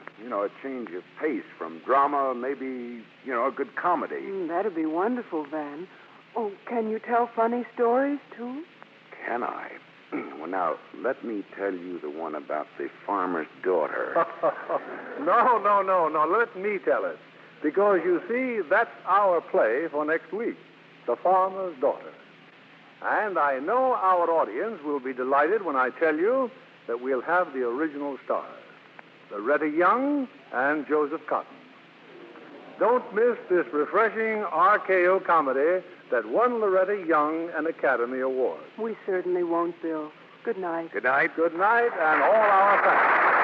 change of pace from drama, maybe, a good comedy. That'd be wonderful, Van. Oh, can you tell funny stories, too? Can I? Well, now, let me tell you the one about the farmer's daughter. No. Let me tell it. Because, you see, that's our play for next week. The Farmer's Daughter. And I know our audience will be delighted when I tell you that we'll have the original stars, Loretta Young and Joseph Cotton. Don't miss this refreshing RKO comedy that won Loretta Young an Academy Award. We certainly won't, Bill. Good night. Good night. Good night, and all our thanks.